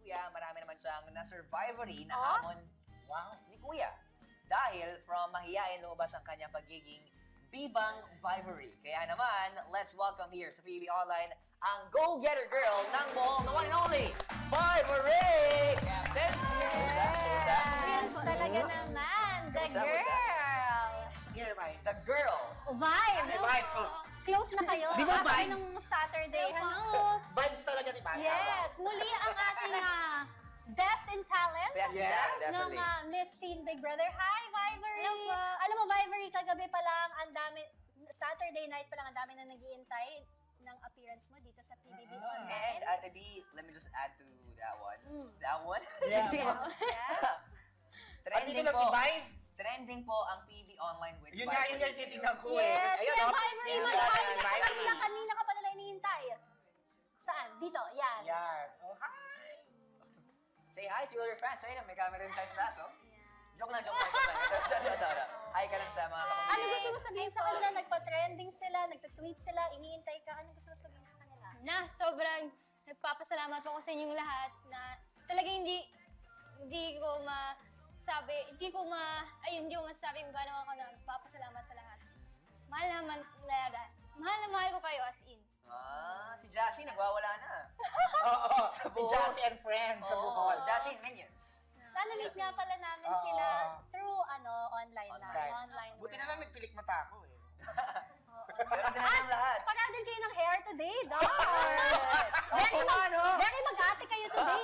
Kuya, marami naman siyang na-survivory na hamon ni Kuya. Dahil from mahiyain lumabas ang kanyang pagiging bibang vivory. Kaya naman, let's welcome here sa PBB Online ang go-getter girl ng mall, the one and only, Vivory! Captain! Yes! Talaga naman, the girl! The girl! Vibes! Vibes! Close na kayo. Di ba vibes? Nung Saturday, hello! Vibes talaga ni Bata. Yes! Muli ang ating Best in Talent Best in talent, ng definitely. Miss Teen Big Brother. Hi, Vivory! Hello po. Alam mo, Vivory, kagabi pa lang, ang dami, Saturday night pa lang, ang dami na nag-iintay ng appearance mo dito sa PBB And Online. Ate B, let me just add to that one. That one? Yeah. Yes. At dito Trending na si po. Vive. Trending po ang PB Online with Yun nga, Vivory. titignan ko eh. Yes, Ayun, kaya oh. Vivory, Yeah. mag-hi ka sa Vivory. kanila. Kanina ka pa nila inihintay. Saan? Dito, yan. Yan. Oh, hi! Say hi to your fans. Ayun, may camera rin tayo sa laso. Joke lang. Ito. Hi ka lang sa mga Ano kapamilya. gusto mo sabihin sa kanila? Nagpa-trending sila, nagtutweet sila, iniintay ka. Ano gusto mo sabihin sa kanila? Na sobrang nagpapasalamat po ako sa inyong lahat na talagang hindi ko masabi kung gaano ako nagpapasalamat sa lahat. Mahal na mahal ko kayo as in. Si Jassy nagwawala na. Oo, Sa si buhol. Jassy and Friends sa Bohol. Jassy and Minions. Na-meet nga pala namin Oo. sila through online lang. Skype. Online Buti na world. lang nagpilik mata ako eh. Ganda na ng lahat. Pag-adin kayo ng hair today, Dar! Yes! Very mag-ate kayo today,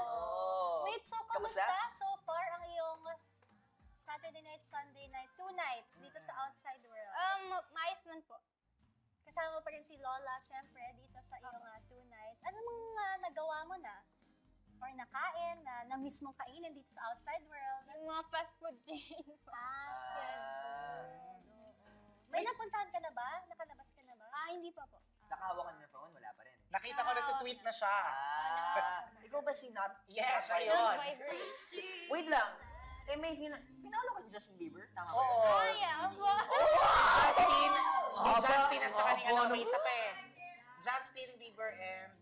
Oh. Wait, so kamusta so far ang iyong Saturday night, Sunday night, 2 nights dito sa outside world? Maayos man po. Kasama mo pa rin si Lola, syempre, dito sa iyong 2 nights. Ano mga nagawa mo na? Or nakain, na-miss mong kainin dito sa outside world? Yung mga fast food chains po. Yes. May napuntahan ka na ba? Nakalabas ka na ba? Hindi pa po. Nakahawak ka na ng phone, wala pa rin. Nakita ko nagtutweet na siya. Ikaw ba si Not? Yes, Not- ayun. Not vibrate. Wait lang. May finalo ka ni Justin Bieber? Tama ba? Oo. Yeah, po. Justin. Si Justin at saka ni Ano? may isa pa eh. Justin Bieber and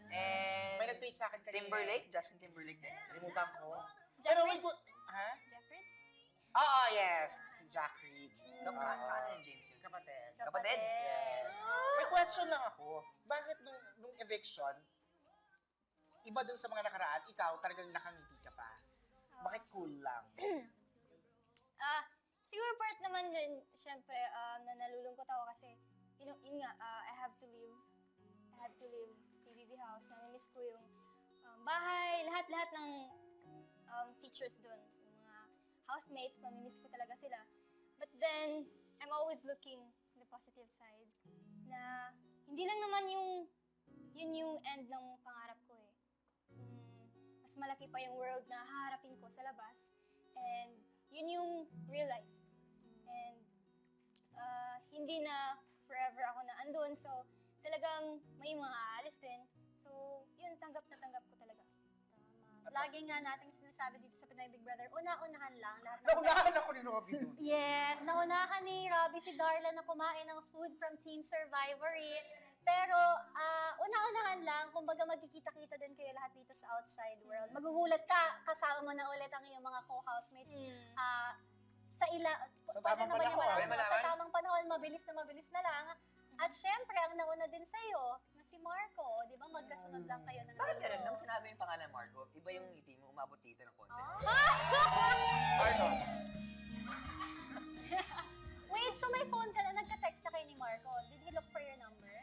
And may nag-tweet sa akin kanina. Timberlake? Justin Timberlake din. Limutan ko. Pero wait ko, ha? Jeffrey? Oo, yes. Si Jack Reed. Kaano yung James yun? Kapatid. Kapatid? Yes. May question lang ako. Bakit nung eviction, iba dun sa mga nakaraan, ikaw talagang nakangiti ka pa? Bakit cool lang? Siguro part naman din, syempre, na nalulungkot ako kasi, yun nga, I have to leave PBB house. Namimiss ko yung bahay, lahat-lahat ng features doon. Yung mga housemates, mamimiss ko talaga sila. But then, I'm always looking the positive side. Na hindi lang naman yun yung end ng pangarap ko eh. Mas malaki pa yung world na haharapin ko sa labas. And yun yung real life. And hindi na forever ako na andun. So, talagang may mga aalis din. So, yun, tanggap na tanggap ko talaga. Lagi nga nating sinasabi dito sa Pinoy Big Brother, una-unahan lang lahat ng... Naunahan ako ni Robby dun. Yes, naunahan ni Robbie si Darla na kumain ng food from Team Survivory. Pero una-unahan lang, kumbaga magkikita-kita din kayo lahat dito sa outside world. Magugulat ka, kasama mo na ulit ang iyong mga co-housemates. Sa tamang panahon. Sa tamang panahon, mabilis na lang. At syempre, ang nauna din sa'yo, na si Marco, di ba magkasunod lang kayo ng Bakit ganun? Nung sinabi yung pangalan Marco, iba yung ngiti mo, umabot dito ng konti. Marco. Wait, so may phone ka na, nagka-text na kayo ni Marco. Did he look for your number?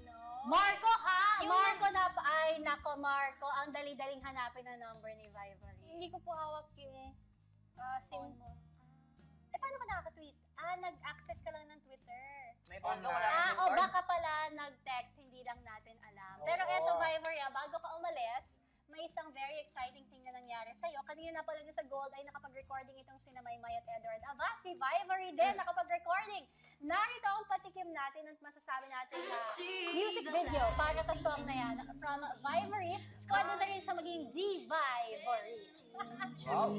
No. Marco ha! Marco na, ay nako Marco, ang dali-daling hanapin ang number ni Vivory. Hindi ko po hawak yung SIM mo. Paano ka nakaka-tweet? Nag-access ka lang ng Twitter. May phone ka, Online. wala ka SIM O card? baka pala nag-text, hindi lang natin alam. Oo. Pero eto, Vivory, bago ka umalis, may isang very exciting thing na nangyari sa'yo. Kanina na pala niyo sa Gold ay nakapag-recording itong sina Maymay at Edward. Aba, si Vivory din nakapag-recording. Narito ang patikim natin at masasabi natin na music video para sa song na yan. From Vivory, pwede na rin siya maging D-Vivory. Wow.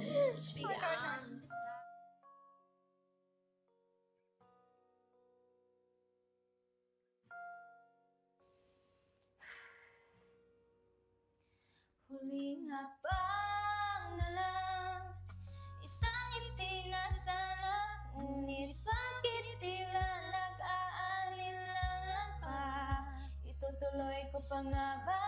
Huling habang na lang, isang ngiti na sana, ngunit bakit tila nag-aalinlangan pa? Itutuloy ko pa nga ba?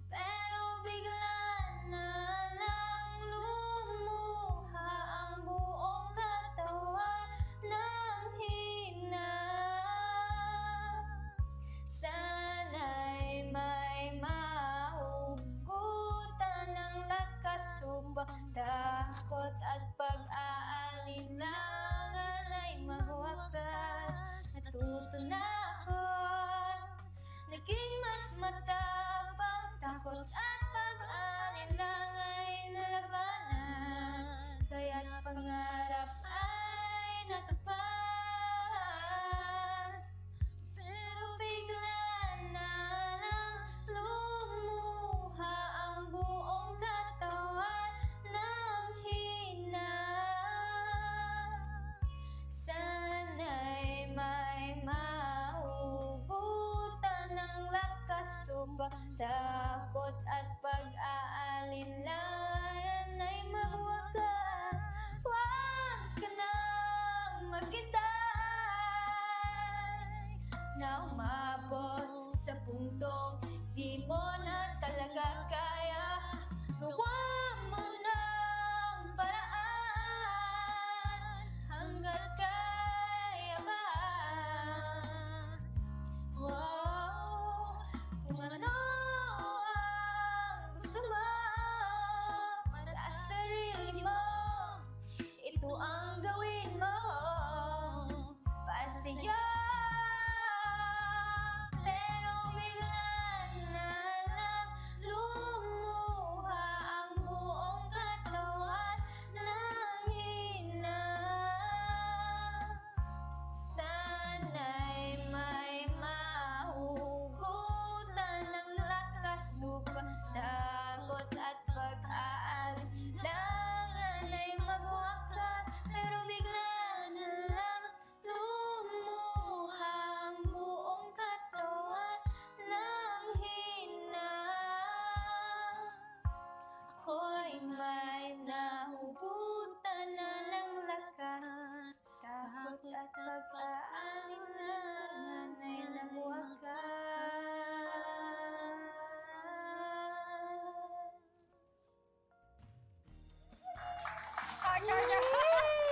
Pero bigla na lang lumuha ang buong katawan ng hina. Sana'y may mahugutan ng lakas upang takot at pag-aalinlangan ay mawakas. Natuto na ako, naging mas matapang, takot at pag-aalinlangan ay nalabanan, kaya't pangarap ay natupad. Pero bigla na lang lumuha ang buong katawan ng hina. Sana'y may mahugutan ng lakas upang takot at pag-aalinlangan ay magwakas. Huwag ka nang maghintay na umabot sa puntong di mo na talaga kaya. Gawa mo ng paraan hanggat kaya pa. Wow, kung ano ang gusto mo sa sarili mo, ito ang gawin mo para sa'yo. Pero bigla na lang lumuha ang buong katawan ng hina. Sana'y may mahugutan ng lakas upang takot at pag-aalinlangan ay magwakas. Pero bigla na lang lumuha ang buong katawan ng hina. Ako'y may nahugutan na ng lakas, takot at pag-aalinlangan ay nagwakas.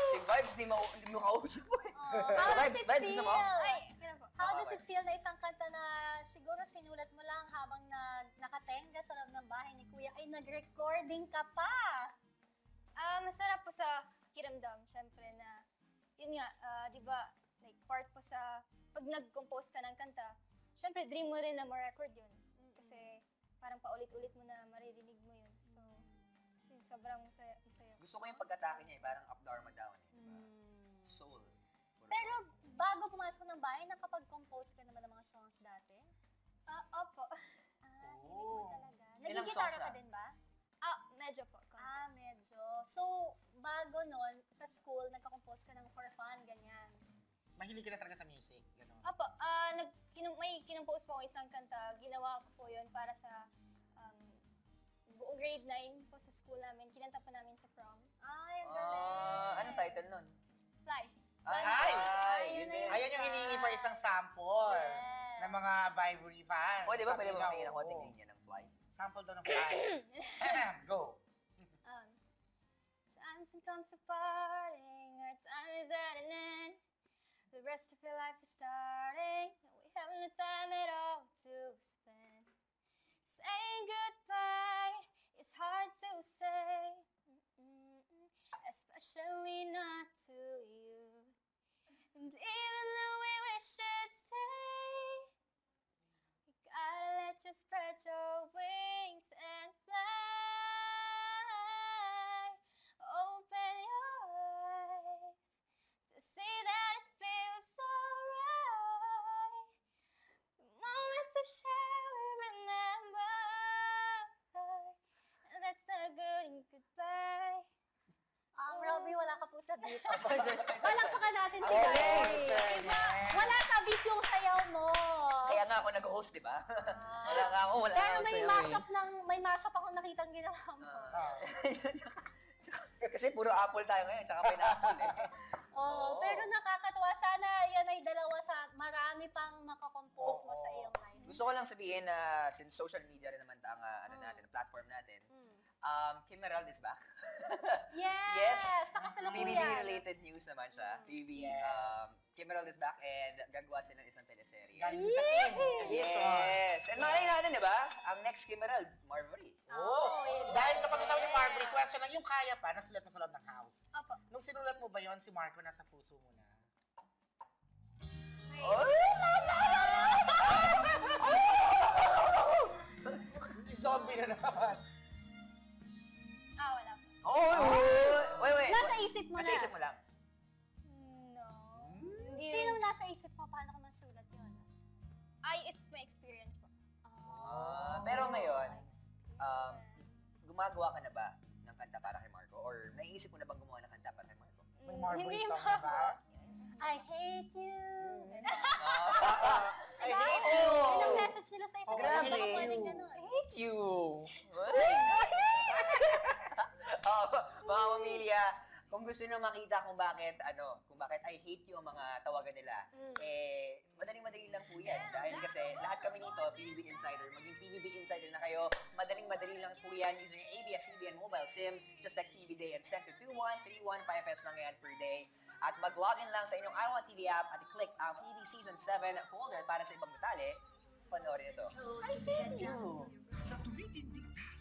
Si Vibes, di mo kausap mo eh. How does Vibes, it Vibes, gusto mo? feel? Ay, kailan po? How does it feel na isang kanta na siguro sinulat mo lang habang nakatenga sa loob ng bahay ni Kuya ay nag-recording ka pa? Masarap po sa kiramdam, syempre na, yun nga, di ba, like, part po sa, pag nag-compose ka ng kanta, syempre, dream mo rin na ma-record yun. Kasi, parang paulit-ulit mo na maririnig mo yun. So, yun, sobrang masaya. Gusto ko yung pag-atake niya eh, parang up Dharma down eh. Diba? Soul. Pero bago pumasok ng bahay, nakapag-compose ka naman ng mga songs dati? Opo. Hilig mo talaga. Ilang Nagigitara songs ka na? din ba? Medyo po. konti. Medyo. So, bago nun, sa school, nagka-compose ka ng for fun, ganyan. Mahilig ka na talaga sa music, gano'n. Opo, may kinompose po ako isang kanta. Ginawa ko po yun para sa buong grade 9 po sa school namin. Kinanta po namin sa prom. Ay, ang galing. Anong title nun? Fly. Yun na yun. Ayan yung hinihingi pa isang sample Yes. ng mga Vivory fans. Pwede ba? Pwede Sabi ba nila, makingin ng konting oo. linya ng Fly? Sample daw ng fly. Go. Times comes to parting, our time is at an end. The rest of your life is starting, and we have no time at all to spend. Saying goodbye is hard to say, especially not to you. And even though we wish you'd stay, we gotta let you spread your wings and fly. Open your eyes to see that it feels so right. The moments we share we remember, and that's the good and goodbye. Robby, wala ka po sa beat. Sorry. Palakpakan natin si Okay. Robby. Diba? Wala sa beat yung sayaw mo. Kaya nga, ako nag-host, di ba? Wala nga ako, wala Pero akong may sayaw mashup may mashup akong nakitang ginawa mo. Ah. Kasi puro apple tayo ngayon, tsaka pineapple eh. Oo. Pero nakakatuwa. Sana yan ay dalawa sa marami pang makakompose mo sa iyong life. Gusto ko lang sabihin na since social media rin naman ang natin, platform natin, Kim Merald is back. Yes! Sa PBB kasalukuyan. related news naman siya. PBB, Yes. Kim Merald is back and gagawa sila ng isang teleserye. Galing sa Kim. Yes! And malay natin, di ba? Ang next Kim Merald, Marbury. Oh, yun. dahil kapag kasama ni Marbury, question lang, yung kaya pa, nasulat mo sa loob ng house. Opo. Nung sinulat mo ba yon si Marco nasa puso mo na? Si zombie na naman. Wala po. Wait. Nasa isip mo Nasa na. isip mo lang. No. Hindi Sinong nasa isip mo? Paano ka masulat yun? It's my experience po. Pero ngayon, gumagawa ka na ba ng kanta para kay Marco? Or naisip mo na bang gumawa ng kanta para kay Marco? May Marbury Hindi song pa na ba? po. I hate you. I hate Oh. you! Yun ang message nila sa isip. Grabe. Baka pwedeng ganun. I hate you! Mga pamilya, kung gusto nyo makita kung bakit I hate you ang mga tawagan nila, madaling-madali lang po yan. Dahil kasi lahat kami dito, PBB Insider, maging PBB Insider na kayo, madaling-madali lang po yan using your ABS-CBN mobile SIM. Just text PBB Day and send to 2131, 5 pesos lang yan per day. At mag-login lang sa inyong iWant TV app at i-click ang PBB Season 7 folder para sa ibang detalye. Panoorin ito. Sa tumitinding taas